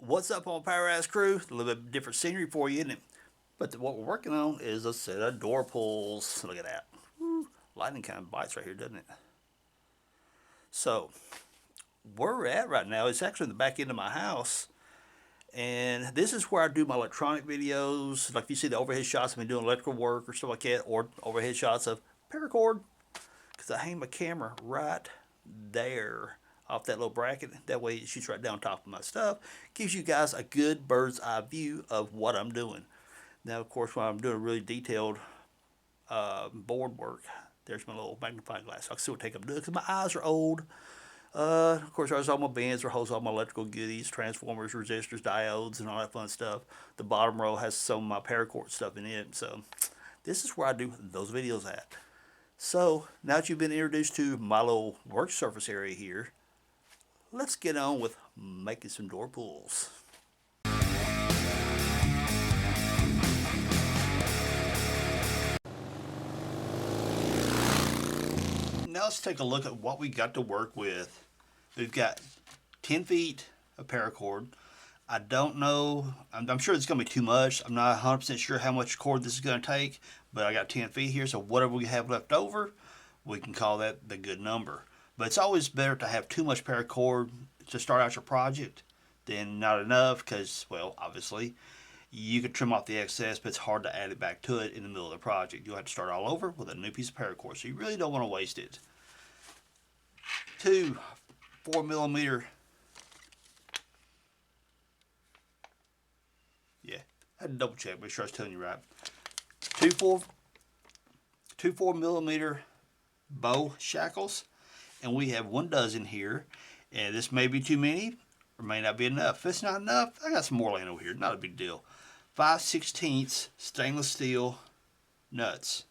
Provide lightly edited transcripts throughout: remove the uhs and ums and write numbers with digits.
What's up on Power Ass Crew? A little bit different scenery for you, isn't it? But what we're working on is a set of door pulls. Look at that. Woo. Lightning kind of bites right here, doesn't it? So, where we're at right now is actually in the back end of my house. And this is where I do my electronic videos. Like if you see the overhead shots of me doing electrical work or stuff like that, or overhead shots of Paracord. Because I hang my camera right there off that little bracket. That way it shoots right down top of my stuff. Gives you guys a good bird's eye view of what I'm doing. Now, of course, when I'm doing really detailed board work, there's my little magnifying glass. So I can see what I'm doing because my eyes are old. Of course, there's all my bands, there holds all my electrical goodies, transformers, resistors, diodes, and all that fun stuff. The bottom row has some of my paracord stuff in it. So this is where I do those videos at. So now that you've been introduced to my little work surface area here, let's get on with making some door pulls. Now let's take a look at what we got to work with. We've got 10 feet of paracord. I don't know, I'm sure it's going to be too much. I'm not 100% sure how much cord this is going to take, but I got 10 feet here, so whatever we have left over, we can call that the good number. But it's always better to have too much paracord to start out your project than not enough, because, well, obviously, you could trim off the excess, but it's hard to add it back to it in the middle of the project. You'll have to start all over with a new piece of paracord, so you really don't want to waste it. 2 4mm. Yeah, I had to double check, make sure I was telling you right. Two 4mm bow shackles, and we have 1 dozen here. And this may be too many, or may not be enough. If it's not enough, I got some more laying over here. Not a big deal. 5/16 stainless steel nuts.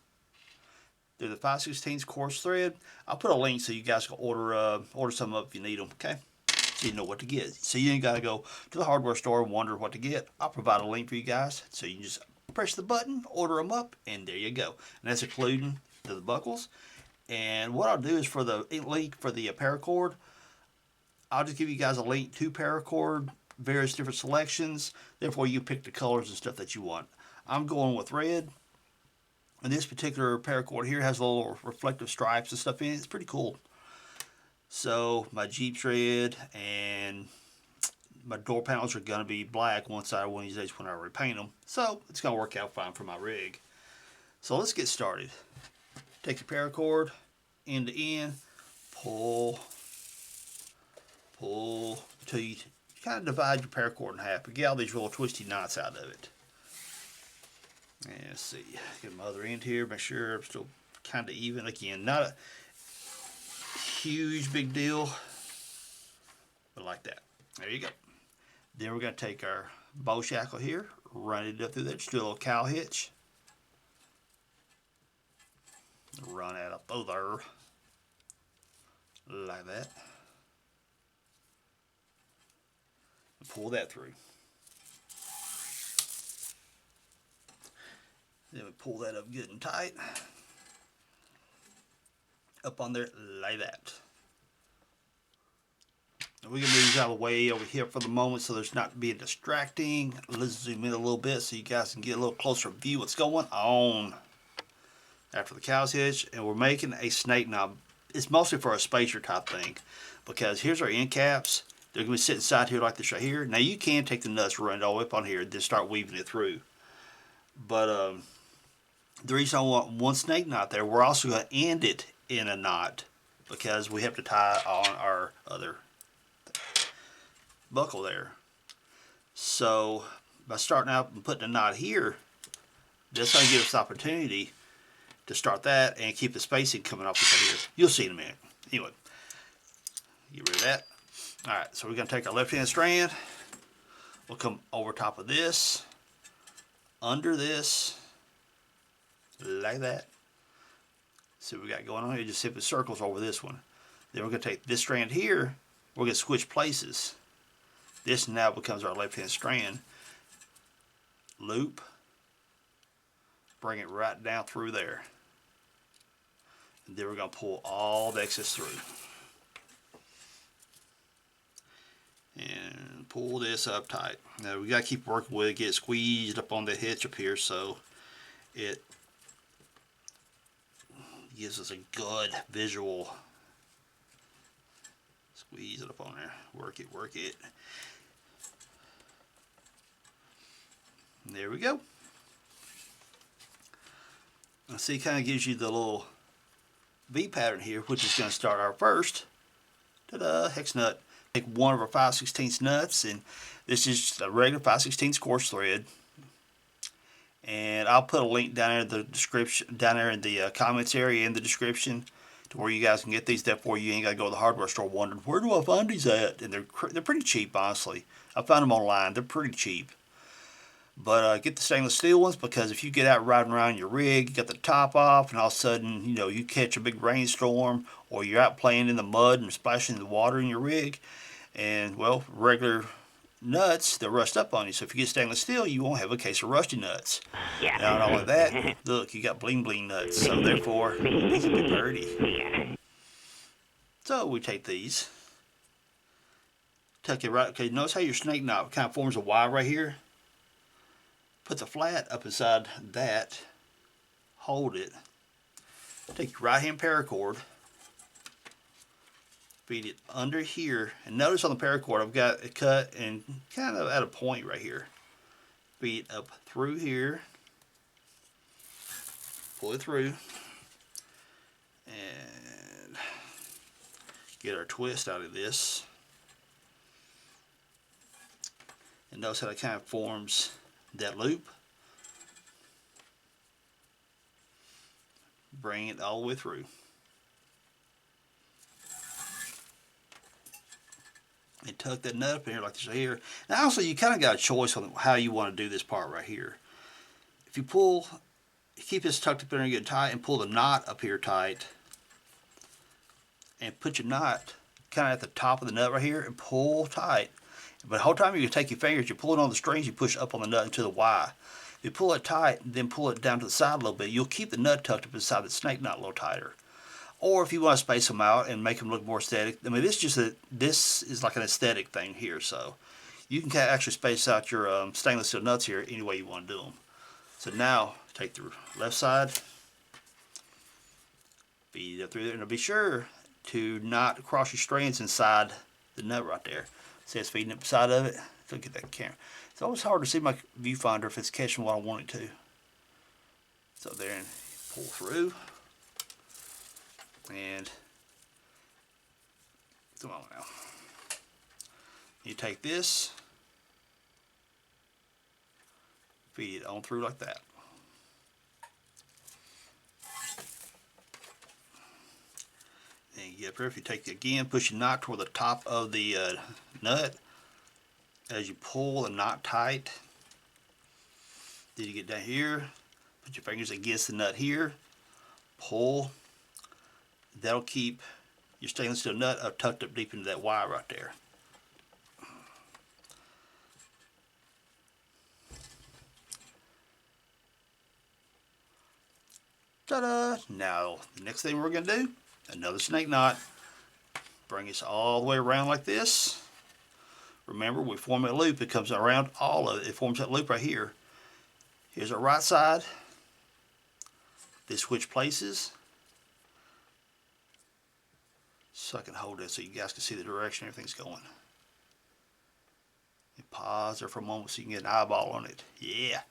They're the 5/16 coarse thread. I'll put a link so you guys can order some up if you need them. Okay, so you know what to get. So you ain't gotta go to the hardware store and wonder what to get. I'll provide a link for you guys, so you can just press the button, order them up, and there you go. And that's including the buckles. And what I'll do is for the link for the paracord, I'll just give you guys a link to paracord, various different selections. Therefore, you pick the colors and stuff that you want. I'm going with red. And this particular paracord here has little reflective stripes and stuff in it. It's pretty cool. So my Jeep's red, and my door panels are going to be black one of these days when I repaint them. So it's going to work out fine for my rig. So let's get started. Take your paracord end to end, pull until you kind of divide your paracord in half, but get all these little twisty knots out of it. And let's see, get my other end here, make sure I'm still kind of even. Again, not a huge big deal, but like that. There you go. Then we're going to take our bow shackle here, run it up through there, just do a little cow hitch. Run that up through there, like that. And pull that through. Then we pull that up good and tight. Up on there like that. We're going to move these out of the way over here for the moment so there's not being distracting. Let's zoom in a little bit so you guys can get a little closer view what's going on. After the cow's hitch, and we're making a snake knot. It's mostly for a spacer type thing, because here's our end caps. They're going to be sitting inside here like this right here. Now you can take the nuts, run it all the way up on here, and then start weaving it through. But the reason I want one snake knot there, we're also going to end it in a knot, because we have to tie on our other buckle there. So by starting out and putting a knot here, this will give us the opportunity to start that and keep the spacing coming off here. You'll see in a minute. Anyway, get rid of that. Alright, so we're going to take our left hand strand. We'll come over top of this, under this, like that. See what we got going on here? Just simply circles over this one. Then we're going to take this strand here. We're going to switch places. This now becomes our left hand strand. Loop. Bring it right down through there. And then we're going to pull all the excess through. And pull this up tight. Now we got to keep working with it, get it squeezed up on the hitch up here so it gives us a good visual. Squeeze it up on there. Work it, work it. And there we go. And see, it kind of gives you the little V pattern here, which is going to start our first hex nut. Take one of our 5/16 nuts, and this is just a regular 5/16 coarse thread. And I'll put a link down there in the description, down there in the comments area in the description, to where you guys can get these. Therefore, you ain't got to go to the hardware store wondering where do I find these at. And they're pretty cheap, honestly. I found them online. They're pretty cheap. But get the stainless steel ones, because if you get out riding around your rig, you got the top off, and all of a sudden, you know, you catch a big rainstorm, or you're out playing in the mud and splashing the water in your rig, and, well, regular nuts, they'll rust up on you. So if you get stainless steel, you won't have a case of rusty nuts. Yeah. Now, not only that, look, you got bling bling nuts, so therefore, these will be pretty. So we take these, tuck it right, okay, notice how your snake knot kind of forms a Y right here? Put the flat up inside that, hold it, take your right hand paracord, feed it under here, and notice on the paracord I've got it cut and kind of at a point right here. Feed it up through here, pull it through, and get our twist out of this. And notice how it kind of forms that loop. Bring it all the way through. And tuck that nut up in here like this right here. Now also, you kind of got a choice on how you want to do this part right here. If you pull, keep this tucked up in there and get tight, and pull the knot up here tight, and put your knot kind of at the top of the nut right here and pull tight. But the whole time you can take your fingers, you're pulling on the strings, you push up on the nut into the Y. If you pull it tight, then pull it down to the side a little bit, you'll keep the nut tucked up inside the snake knot a little tighter. Or if you want to space them out and make them look more aesthetic, I mean, this is like an aesthetic thing here, so you can actually space out your stainless steel nuts here any way you want to do them. So now, take the left side, feed it up through there, and be sure to not cross your strands inside the nut right there. See, it's feeding up the side of it. Look at that camera. It's always hard to see my viewfinder if it's catching what I want it to. So there, and pull through. And come on now. You take this, feed it on through like that. And you get up here, if you take it again, push your knot toward the top of the nut. As you pull the knot tight, then you get down here, put your fingers against the nut here, pull. That'll keep your stainless steel nut tucked up deep into that Y right there. Ta-da! Now, the next thing we're going to do, another snake knot. Bring us all the way around like this. Remember, we form a loop. It comes around all of it. It forms that loop right here. Here's our right side. They switch places. So I can hold it so you guys can see the direction everything's going. And pause there for a moment so you can get an eyeball on it. Yeah.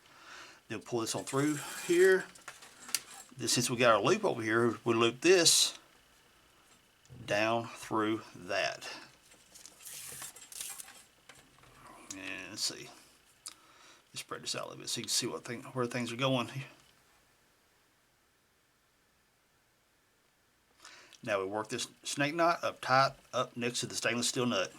Then pull this on through here. Then since we got our loop over here, we loop this down through that. And let's see. Let's spread this out a little bit so you can see where things are going. Now we work this snake knot up tight up next to the stainless steel nut.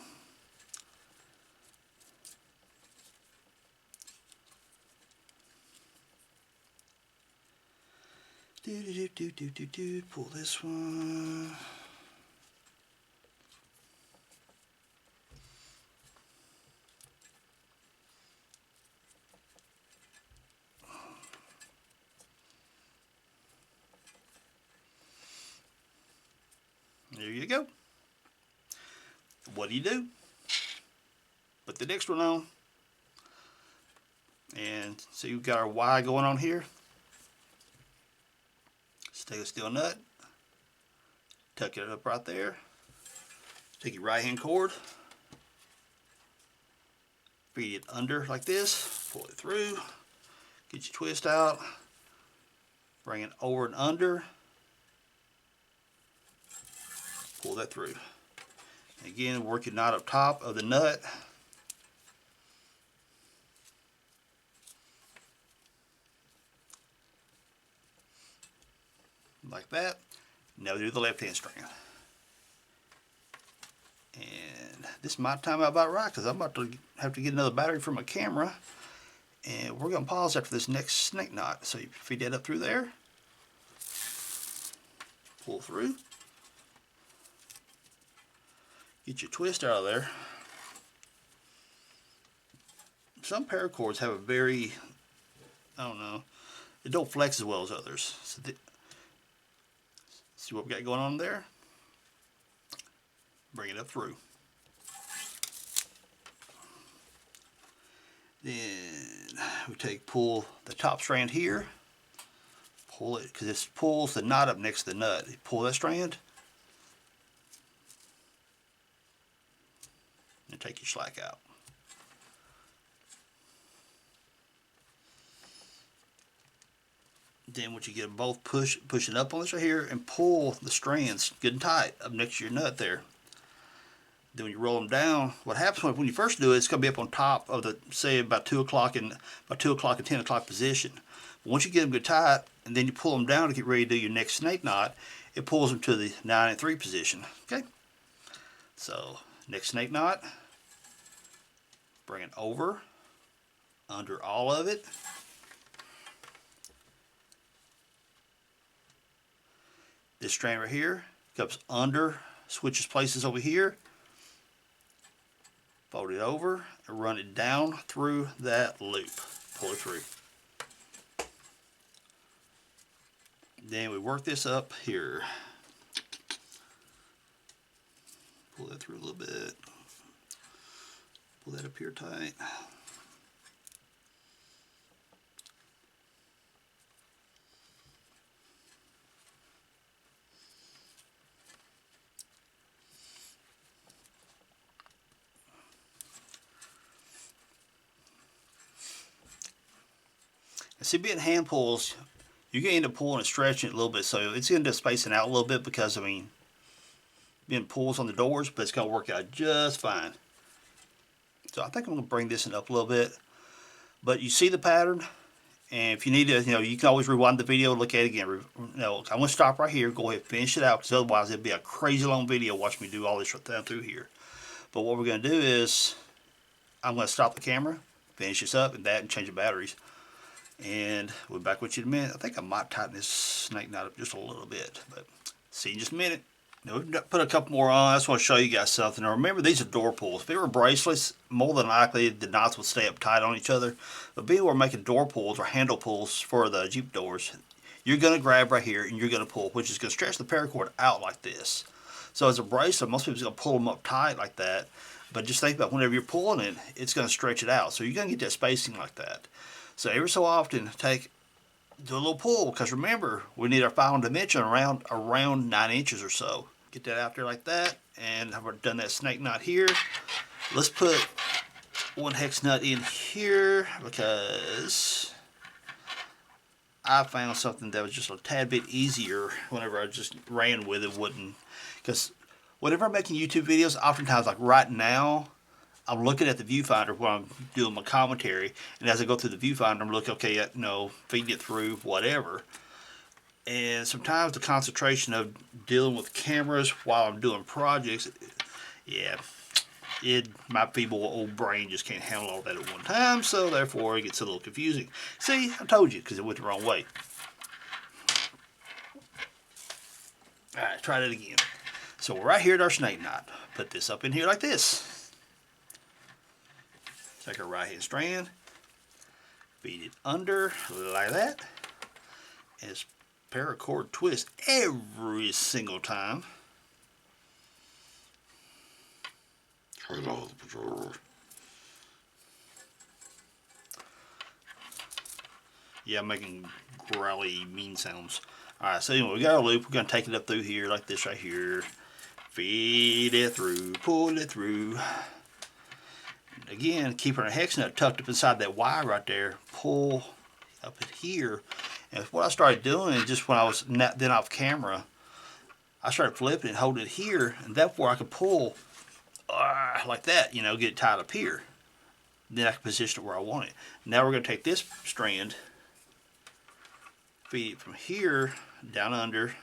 Pull this one. There you go. What do? Put the next one on. And see, we've got our Y going on here. Take a steel nut, tuck it up right there. Take your right hand cord, feed it under like this, pull it through, get your twist out, bring it over and under, pull that through. And again, work your knot up top of the nut. Like that. Now do the left hand strand. And this might time out about right because I'm about to have to get another battery for my camera. And we're going to pause after this next snake knot. So you feed that up through there. Pull through. Get your twist out of there. Some paracords have a very, I don't know, it don't flex as well as others. So see what we got going on there? Bring it up through. Then we pull the top strand here, pull it, because this pulls the knot up next to the nut. You pull that strand, and take your slack out. Then once you get them both push it up on this right here and pull the strands good and tight up next to your nut there. Then when you roll them down, what happens when you first do it, it's going to be up on top of the, say, about 2 o'clock and 10 o'clock position. But once you get them good tight, and then you pull them down to get ready to do your next snake knot, it pulls them to the 9 and 3 position. Okay. So next snake knot, bring it over, under all of it. This strand right here comes under, switches places over here, fold it over, and run it down through that loop. Pull it through. Then we work this up here. Pull that through a little bit. Pull that up here tight. And see, being hand pulls, you're going to end up pulling and stretching it a little bit, so it's going to end up spacing out a little bit because, I mean, being pulls on the doors, but it's going to work out just fine. So I think I'm going to bring this one up a little bit. But you see the pattern, and if you need to, you can always rewind the video and look at it again. I'm going to stop right here, go ahead and finish it out, because otherwise it'll be a crazy long video watching me do all this right down through here. But what we're going to do is, I'm going to stop the camera, finish this up, and change the batteries. And we'll be back with you in a minute. I think I might tighten this snake knot up just a little bit, but see you in just a minute. Now we've put a couple more on. I just want to show you guys something. Now remember, these are door pulls. If they were bracelets, more than likely the knots would stay up tight on each other. But being we're making door pulls or handle pulls for the Jeep doors, you're going to grab right here and you're going to pull, which is going to stretch the paracord out like this. So as a bracelet, most people are going to pull them up tight like that. But just think about whenever you're pulling it, it's going to stretch it out. So you're going to get that spacing like that. So every so often, do a little pull, because remember, we need our final dimension around 9 inches or so. Get that out there like that, and I've done that snake knot here. Let's put one hex nut in here, because I found something that was just a tad bit easier whenever I just ran with it. Because whenever I'm making YouTube videos, oftentimes, like right now, I'm looking at the viewfinder while I'm doing my commentary, and as I go through the viewfinder, I'm looking, okay, feeding it through, whatever. And sometimes the concentration of dealing with cameras while I'm doing projects, my feeble old brain just can't handle all that at one time, so therefore it gets a little confusing. See, I told you, because it went the wrong way. Alright, try that again. So we're right here at our snake knot. Put this up in here like this. Take our right hand strand, feed it under like that, and it's paracord twist every single time. Hello, the patrol. Yeah, I'm making growly, mean sounds. Alright, so anyway, we got our loop. We're going to take it up through here, like this right here. Feed it through, pull it through. Again, keeping our hex nut tucked up inside that wire right there. Pull up in here. And what I started doing is just when I was then off camera, I started flipping it, holding it here, and therefore I could pull like that, you know, get it tied up here. Then I can position it where I want it. Now we're going to take this strand, feed it from here down under.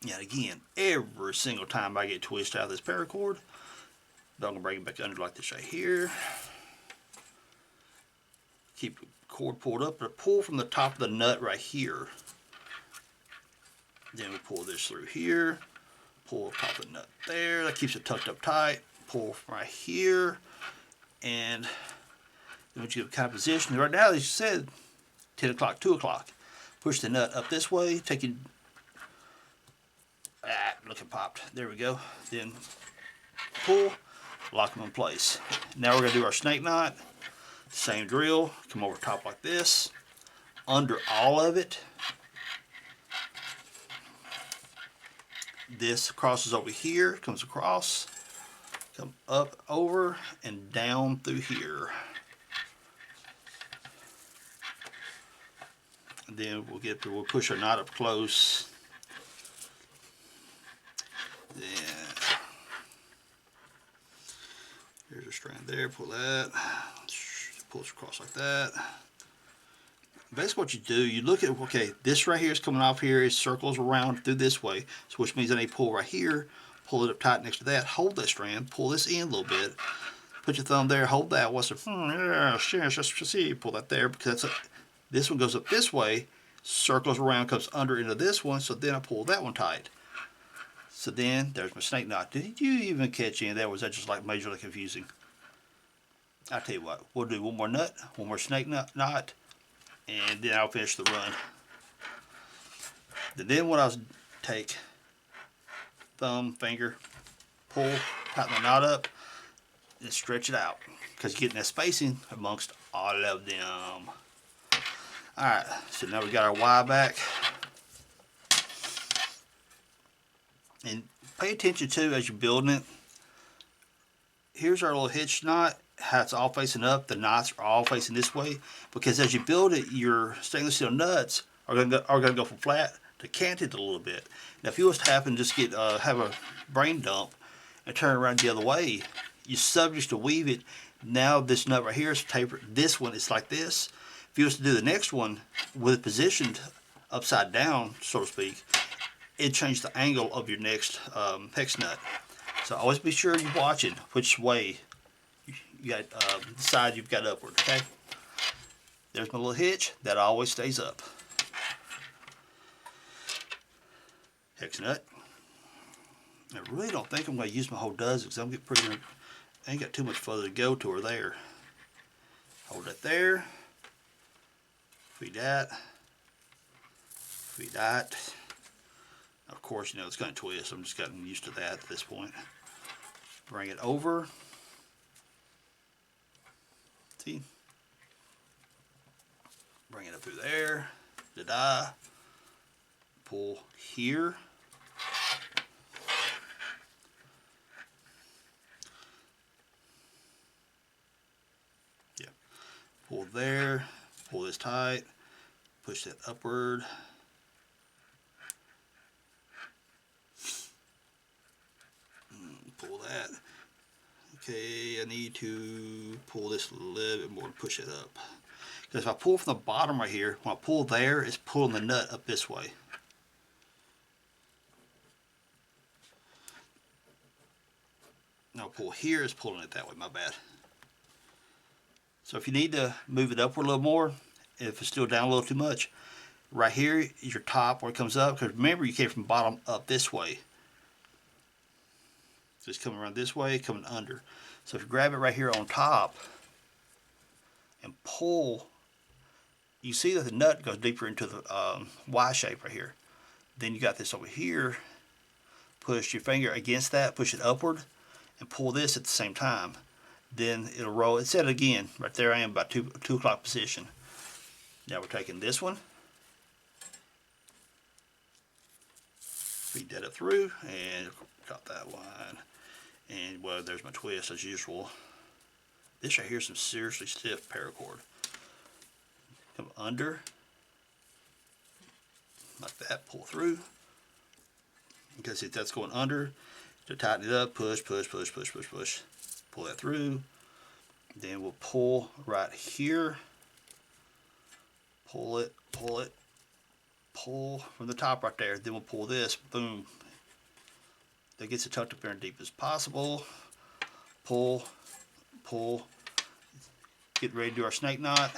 And again, every single time I get twisted out of this paracord, I'm going to bring it back under like this right here. Keep the cord pulled up, but pull from the top of the nut right here. Then we pull this through here, pull the top of the nut there. That keeps it tucked up tight. Pull from right here, and then once you get kind of position, right now, as you said, 10 o'clock, 2 o'clock. Push the nut up this way, take it, look, it popped. There we go. Then pull, lock them in place. Now we're going to do our snake knot. Same drill, come over top like this, under all of it. This crosses over here, comes across, come up, over, and down through here. And then we'll push our knot up close. Then here's a strand there, pull that, pull it across like that. Basically what you do, you look at, okay, this right here is coming off here, it circles around through this way, so which means I need to pull right here, pull it up tight next to that, hold that strand, pull this in a little bit, put your thumb there, hold that, what's it, see, pull that there, because this one goes up this way, circles around, comes under into this one, so then I pull that one tight. So then, there's my snake knot. Did you even catch any of that, or was that just like majorly confusing? I'll tell you what, we'll do one more nut, one more snake knot, and then I'll finish the run. Then what I'll take, thumb, finger, pull, tighten the knot up, and stretch it out, because you're getting that spacing amongst all of them. Alright, so now we got our Y back. And pay attention too as you're building it. Here's our little hitch knot, how it's all facing up. The knots are all facing this way, because as you build it, your stainless steel nuts are going to go from flat to canted a little bit. Now, if you was to happen to just get have a brain dump and turn it around the other way, you're subject to weave it. Now this nut right here is tapered. This one is like this. If you was to do the next one with it positioned upside down, so to speak, it changed the angle of your next hex nut. So always be sure you're watching which way you got the side you've got upward. Okay. There's my little hitch that always stays up. Hex nut. I really don't think I'm going to use my whole dozen, because I'm getting pretty. I ain't got too much further to go to her there. Hold that there. Feed that. Feed that. Of course, you know, it's going to twist. I'm just gotten used to that at this point. Bring it over. See? Bring it up through there. Da-da. Pull here. Yeah. Pull there. Pull this tight. Push that upward. Pull that. Okay, I need to pull this a little bit more and push it up. Because if I pull from the bottom right here, when I pull there, it's pulling the nut up this way. Now pull here is pulling it that way, my bad. So if you need to move it upward a little more, if it's still down a little too much, right here is your top where it comes up. Because remember, you came from bottom up this way. So it's coming around this way, coming under. So if you grab it right here on top and pull, you see that the nut goes deeper into the Y shape right here. Then you got this over here. Push your finger against that, push it upward, and pull this at the same time. then it'll roll. It said it again right there. I am about 2 o'clock position. Now we're taking this one, feed that up through, and got that one. And well, there's my twist as usual. This right here is some seriously stiff paracord. Come under, like that, pull through. Because if that's going under, to tighten it up, push, push, push, push, push, push. Pull that through. Then we'll pull right here. Pull it, pull it, pull from the top right there. Then we'll pull this, boom. That gets it tucked up there as deep as possible. Pull, pull. Get ready to do our snake knot.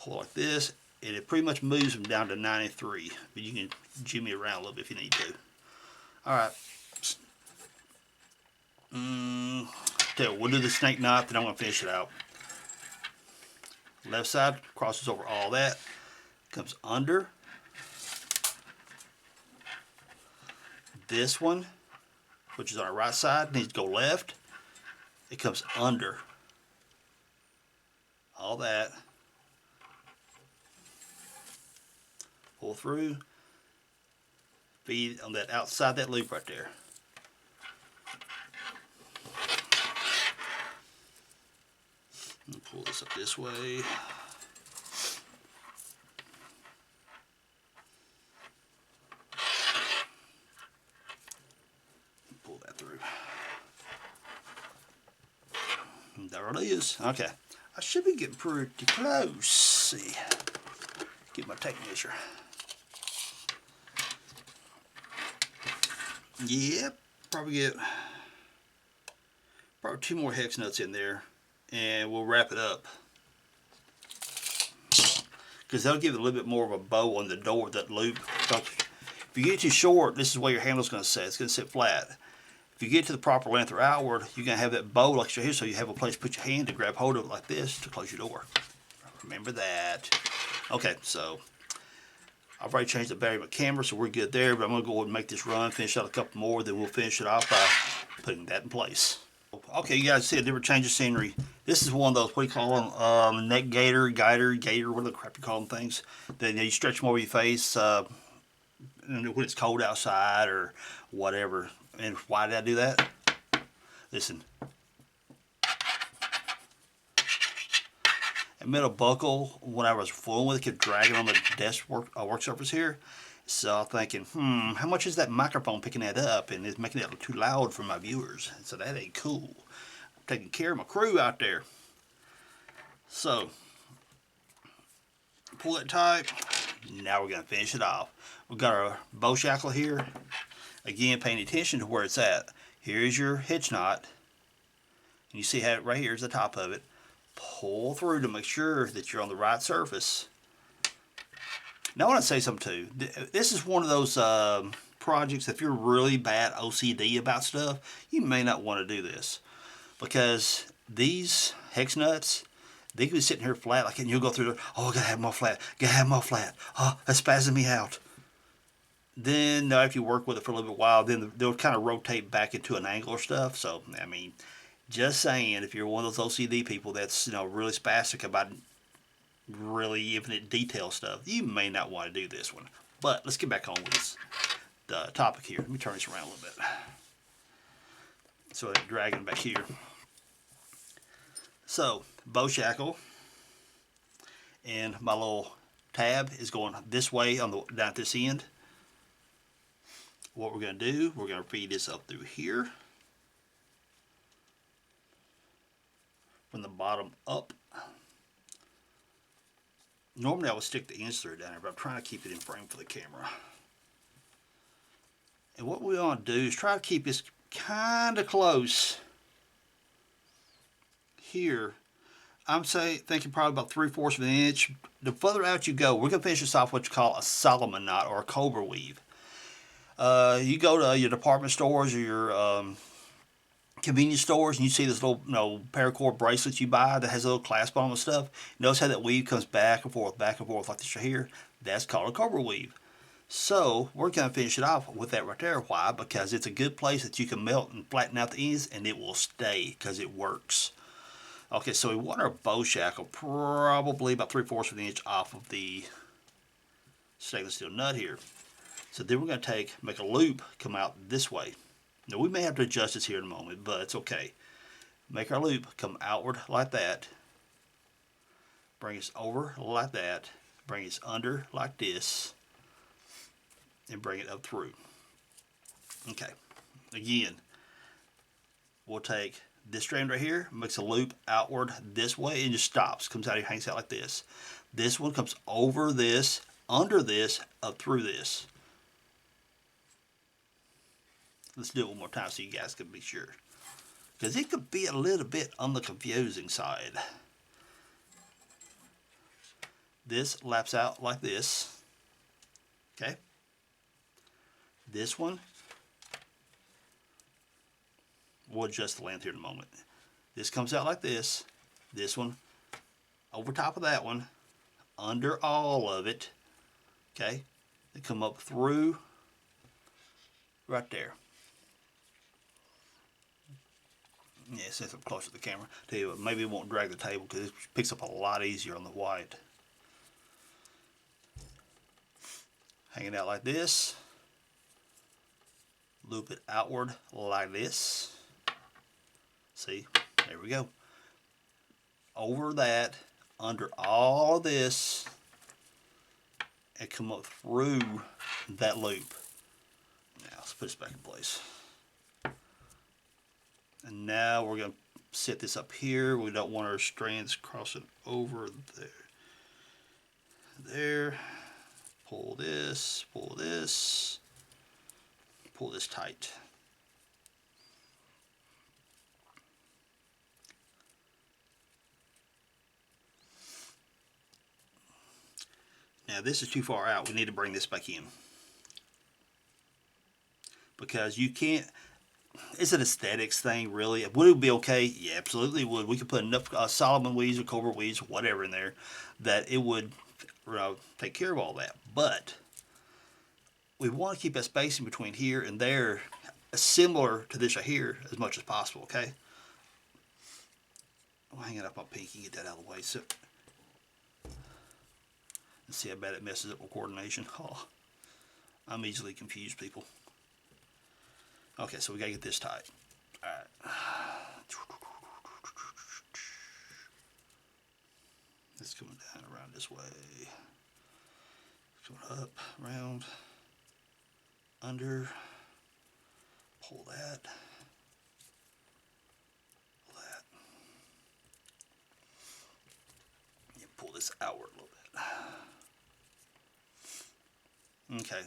Pull like this, and it pretty much moves them down to 93. But you can jimmy around a little bit if you need to. All right. We'll do the snake knot, then I'm going to finish it out. Left side crosses over all that, comes under. This one, which is on our right side, needs to go left. It comes under. All that. Pull through. Feed on that outside that loop right there. Pull this up this way. Pull that through. And there it is. Okay. I should be getting pretty close. Let's see. Get my tape measure. Yep. Probably 2 more hex nuts in there. And we'll wrap it up, because that'll give it a little bit more of a bow on the door, that loop. If you get too short, this is where your handle's going to sit. It's going to sit flat. If you get to the proper length or outward, you're going to have that bow like here, so you have a place to put your hand to grab hold of it like this to close your door. Remember that. Okay, so I've already changed the battery of my camera, so we're good there. But I'm going to go ahead and make this run, finish out a couple more, then we'll finish it off by putting that in place. Okay, you guys see a different change of scenery. This is one of those, what do you call them, neck gaiter, what the crap you call them things. Then you stretch them over your face when it's cold outside or whatever. And why did I do that? Listen. That metal buckle, when I was fooling with it, kept dragging on the desk work surface here. So I'm thinking, how much is that microphone picking that up? And it's making it too loud for my viewers. So that ain't cool. I'm taking care of my crew out there. So, pull it tight. Now we're going to finish it off. We've got our bow shackle here. Again, paying attention to where it's at. Here's your hitch knot. And you see how right here is the top of it. Pull through to make sure that you're on the right surface. Now I want to say something too. This is one of those projects, if you're really bad OCD about stuff, you may not want to do this. Because these hex nuts, they can be sitting here flat, like, and you'll go through, oh, I gotta have them all flat, gotta have them all flat. Oh, that's spazzing me out. Then after you work with it for a little bit while, then they'll kind of rotate back into an angle or stuff. So, I mean, just saying, if you're one of those OCD people that's, really spastic about really infinite detail stuff, you may not want to do this one. But let's get back on with the topic here. Let me turn this around a little bit. So I'm dragging it back here. So, bow shackle, and my little tab is going this way on down at this end. What we're going to do, we're going to feed this up through here. From the bottom up. Normally I would stick the ends through down there, but I'm trying to keep it in frame for the camera. And what we want to do is try to keep this kind of close here. I'm thinking probably about 3/4 of an inch. The further out you go, we're going to finish this off what you call a Solomon knot or a cobra weave. You go to your department stores or your convenience stores, and you see this little paracord bracelet you buy that has a little clasp on it and stuff. Notice how that weave comes back and forth like this right here? That's called a cobra weave. So we're going to finish it off with that right there. Why? Because it's a good place that you can melt and flatten out the ends, and it will stay because it works. Okay, so we want our bow shackle probably about 3/4 of an inch off of the stainless steel nut here. So then we're going to make a loop come out this way. Now we may have to adjust this here in a moment, but it's okay. Make our loop come outward like that. Bring us over like that. Bring us under like this. And bring it up through. Okay. Again, we'll take this strand right here, makes a loop outward this way, and just stops. Comes out here, hangs out like this. This one comes over this, under this, up through this. Let's do it one more time so you guys can be sure. Because it could be a little bit on the confusing side. This laps out like this. Okay. This one, we'll adjust the length here in a moment. This comes out like this. This one over top of that one, under all of it. Okay. They come up through right there. Yeah, since I'm closer to the camera, tell you what, maybe it won't drag the table because it picks up a lot easier on the white. Hanging out like this. Loop it outward like this. See, there we go. Over that, under all of this, and come up through that loop. Now let's put this back in place. And now we're going to set this up here. We don't want our strands crossing over there. There. Pull this, pull this, pull this tight. Now this is too far out. We need to bring this back in. Because you can't, it's an aesthetics thing really. Would it be okay? Yeah, absolutely would. We could put enough Solomon weeds or Cobra weeds or whatever in there that it would take care of all that. But we want to keep that spacing between here and there similar to this right here as much as possible, okay? I'll hang it up on pinky, get that out of the way. So, let's see how bad it messes up with coordination. Oh, I'm easily confused, people. Okay, so we gotta get this tight. Alright. It's coming down around this way. Coming up, around, under, pull that, and pull this outward a little bit. Okay,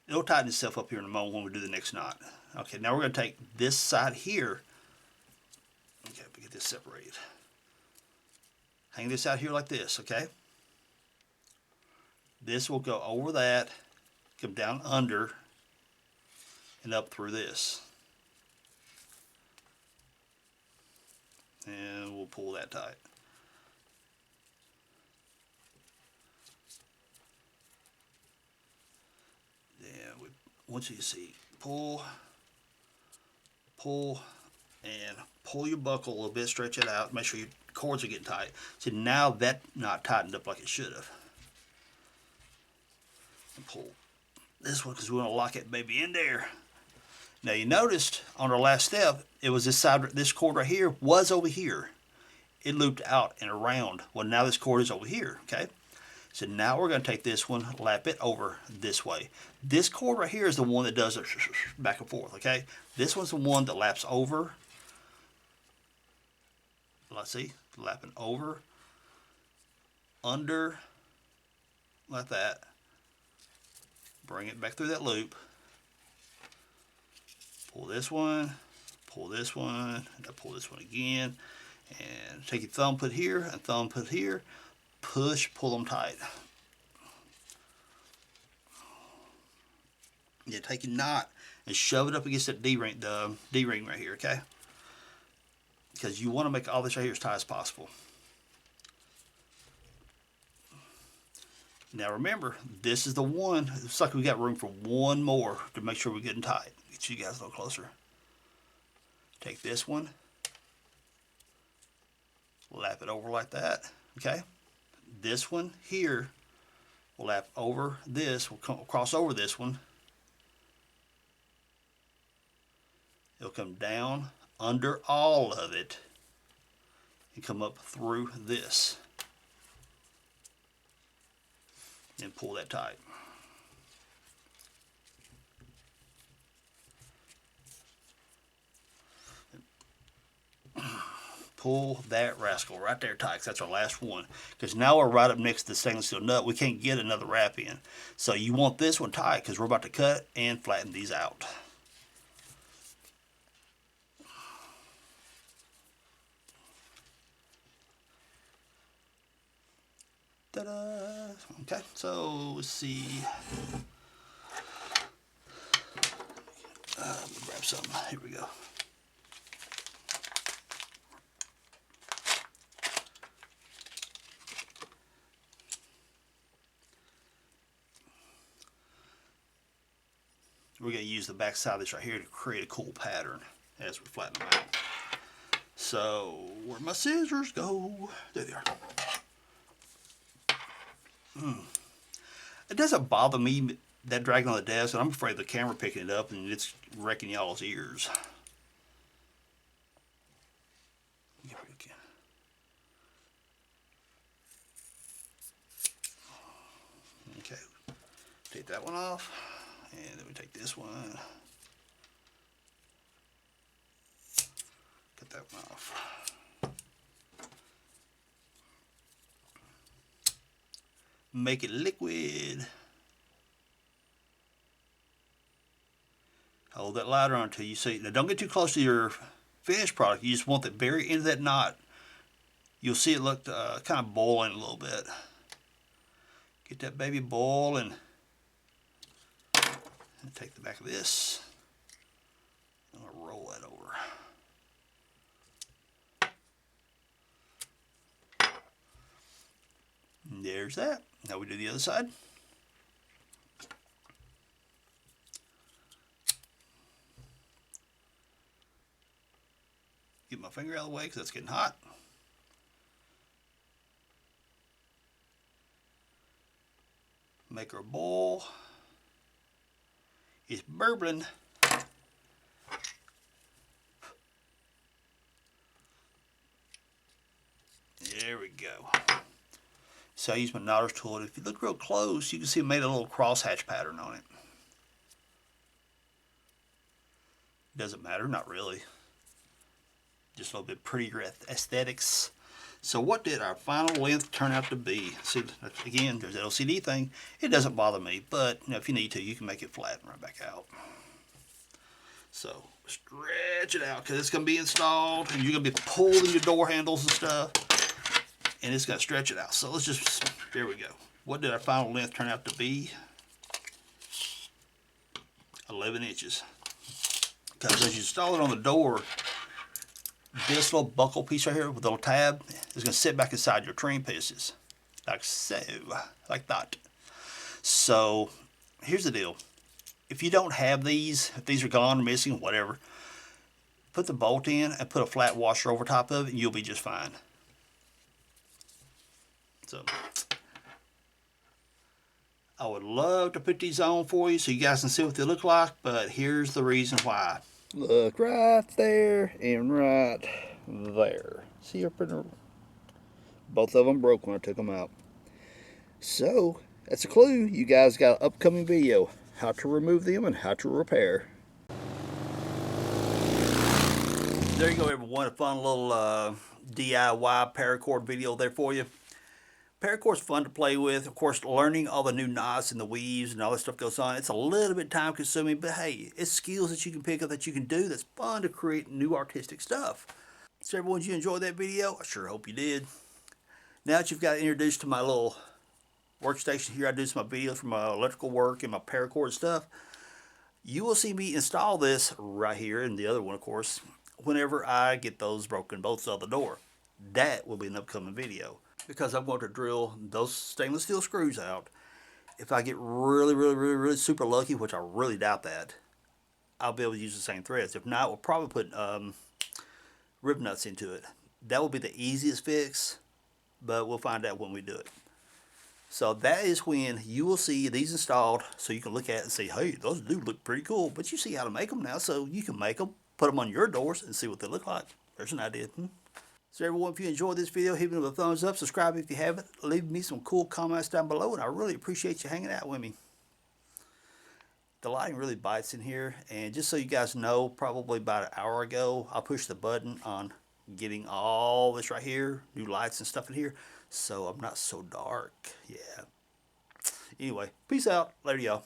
it'll tighten itself up here in a moment when we do the next knot. Okay, now we're going to take this side here. Okay, we get this separated. Hang this out here like this, okay? This will go over that, come down under, and up through this. And we'll pull that tight. Yeah, once you see, pull, and pull your buckle a little bit, stretch it out, make sure your cords are getting tight. See, now that knot tightened up like it should have. And pull this one because we want to lock it baby in there. Now you noticed on our last step, it was this side, this cord right here was over here. It looped out and around. Well, now this cord is over here, okay? So now we're going to take this one, lap it over this way. This cord right here is the one that does it back and forth, okay? This one's the one that laps over. Let's see, lapping over, under, like that. Bring it back through that loop. Pull this one, and pull this one again. And take your thumb, put here, and thumb, put here. Push, pull them tight. Yeah, take your knot and shove it up against that D-ring, the D-ring right here, okay? Because you want to make all this right here as tight as possible. Now remember, this is the one. It looks like we got room for one more to make sure we're getting tight. Get you guys a little closer. Take this one, lap it over like that. Okay. This one here will lap over this. We'll cross over this one. It'll come down under all of it and come up through this and pull that tight. Pull that rascal right there tight, 'cause that's our last one. Because now we're right up next to the stainless steel nut. We can't get another wrap in. So you want this one tight because we're about to cut and flatten these out. Ta-da! Okay, so let's see. Let me grab some. Here we go. We're going to use the back side of this right here to create a cool pattern as we flatten them out. So, where'd my scissors go? There they are. It doesn't bother me that dragging on the desk, and I'm afraid of the camera picking it up and it's wrecking y'all's ears. Okay, take that one off, and then we take this one. Cut that one off. Make it liquid. Hold that lighter on until you see. Now don't get too close to your finished product. You just want the very end of that knot. You'll see it look kind of boiling a little bit. Get that baby boiling. And take the back of this. I'm going to roll that over. And there's that. Now we do the other side. Get my finger out of the way because that's getting hot. Make her boil. It's burbling. There we go. So I use my knotter's tool, and if you look real close, you can see it made a little crosshatch pattern on it. Doesn't matter, not really. Just a little bit prettier aesthetics. So what did our final length turn out to be? See, again, there's that LCD thing. It doesn't bother me, but you know, if you need to, you can make it flat and right back out. So stretch it out because it's going to be installed, and you're going to be pulling your door handles and stuff. And it's got to stretch it out. So let's just, there we go. What did our final length turn out to be? 11 inches. Because as you install it on the door, this little buckle piece right here with the little tab is going to sit back inside your trim pieces. Like so. Like that. So here's the deal. If you don't have these, if these are gone or missing, whatever, put the bolt in and put a flat washer over top of it and you'll be just fine. So, I would love to put these on for you so you guys can see what they look like, but here's the reason why. Look right there and right there. See up in the... Both of them broke when I took them out. So, that's a clue. You guys got an upcoming video. How to remove them and how to repair. There you go, everyone. A fun little DIY paracord video there for you. Paracord's fun to play with. Of course, learning all the new knots and the weaves and all that stuff goes on. It's a little bit time consuming, but hey, it's skills that you can pick up that you can do that's fun to create new artistic stuff. So everyone, did you enjoy that video? I sure hope you did. Now that you've got introduced to my little workstation here, I do some videos for my electrical work and my paracord stuff. You will see me install this right here, and the other one, of course, whenever I get those broken bolts out the door. That will be an upcoming video, because I'm going to drill those stainless steel screws out if I get really super lucky, which I really doubt that, I'll be able to use the same threads. If not, we'll probably put rib nuts into it. That will be the easiest fix, but we'll find out when we do it. So that is when you will see these installed, so you can look at it and say, hey, those do look pretty cool. But you see how to make them now, so you can make them, put them on your doors, and see what they look like. There's an idea. So everyone, if you enjoyed this video, hit me with a thumbs up, subscribe if you haven't, leave me some cool comments down below, and I really appreciate you hanging out with me. The lighting really bites in here, and just so you guys know, probably about an hour ago, I pushed the button on getting all this right here, new lights and stuff in here, so I'm not so dark. Yeah. Anyway, peace out. Later, y'all.